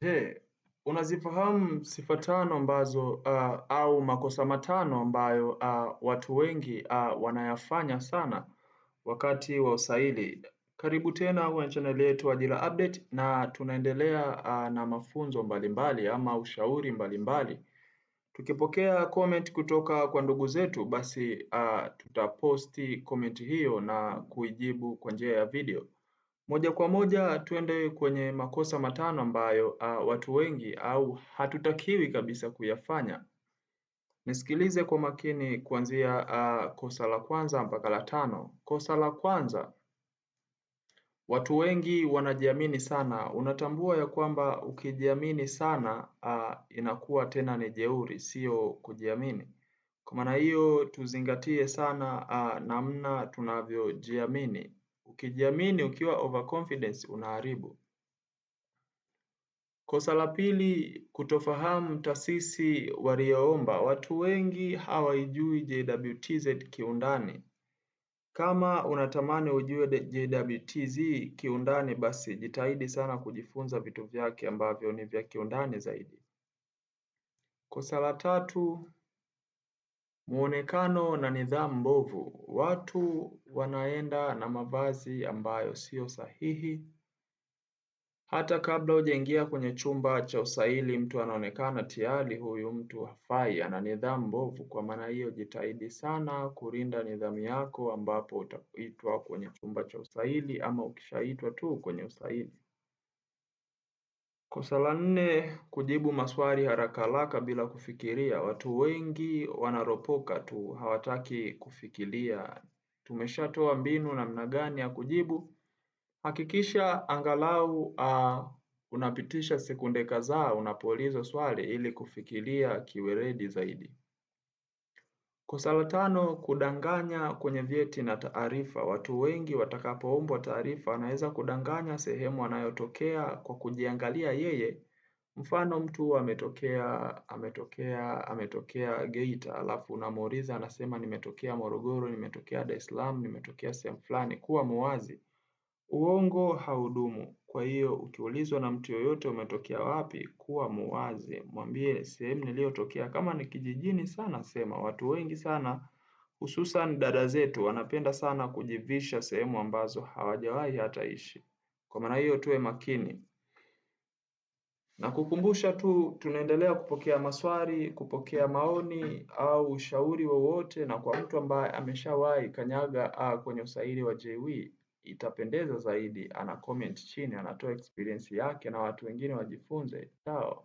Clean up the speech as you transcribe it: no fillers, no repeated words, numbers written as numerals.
Je, unazifahamu sifa tano ambazo au makosa matano ambayo watu wengi wanayafanya sana wakati wa usaili? Karibu tena kwenye channel yetu Ajira Update na tunaendelea na mafunzo mbalimbali ama ushauri mbalimbali. Tukipokea comment kutoka kwa ndugu zetu basi tutaposti comment hiyo na kuijibu kwa njia ya video. Moja kwa moja tuende kwenye makosa matano ambayo watu wengi au hatutakiwi kabisa kuyafanya. Nisikilize kwa makini kuanzia kosa la kwanza mpaka la tano. Kosa la kwanza, watu wengi wanajiamini sana. Unatambua ya kwamba ukijiamini sana inakuwa tena ni jeuri, sio kujiamini. Kwa maana hiyo tuzingatie sana namna tunavyojiamini. Ukijiamini ukiwa overconfidence unaharibu. Kosa la pili, kutofahamu taasisi walioomba. Watu wengi hawaijui JWTZ kiundani. Kama unatamani ujue JWTZ kiundani basi jitahidi sana kujifunza vitu vyake ambavyo ni vya kiundani zaidi. Kosa la tatu, muonekano na nidhamu mbovu. Watu wanaenda na mavazi ambayo sio sahihi. Hata kabla hujaingia kwenye chumba cha usaili mtu anaonekana tayari huyu mtu hafai, ana nidhamu mbovu. Kwa maana hiyo jitahidi sana kulinda nidhamu yako ambapo utaitwa kwenye chumba cha usaili ama ukishaitwa tu kwenye usaili. Kosa la nne, kujibu maswali haraka haraka bila kufikiria. Watu wengi wanaropoka tu, hawataki kufikiria. Tumeshatoa mbinu namna gani ya kujibu. Hakikisha angalau unapitisha sekunde kadhaa unapoulizwa swali ili kufikiria kiweledi zaidi. Kosa la tano, kudanganya kwenye vyeti na taarifa. Watu wengi watakapoombwa taarifa wanaweza kudanganya sehemu anayotokea kwa kujiangalia yeye. Mfano mtu ametokea Geita alafu unamuuliza anasema nimetokea Morogoro, nimetokea Dar es Salaam, nimetokea sehemu fulani. Kuwa muwazi. Uongo haudumu. Kwa hiyo ukiulizwa na mtu yoyote umetokea wapi, kuwa muwazi. Mwambie sehemu niliyotokea. Kama ni kijijini sana sema. Watu wengi sana hususan dada zetu wanapenda sana kujivisha sehemu ambazo hawajawahi hata ishi. Kwa maana hiyo tuwe makini. Na kukumbusha tu tunaendelea kupokea maswali, kupokea maoni au ushauri wowote, na kwa mtu ambaye ameshawahi kanyaga kwenye usaili wa JW itapendeza zaidi ana comment chini, anatoa experience yake na watu wengine wajifunze. Sawa.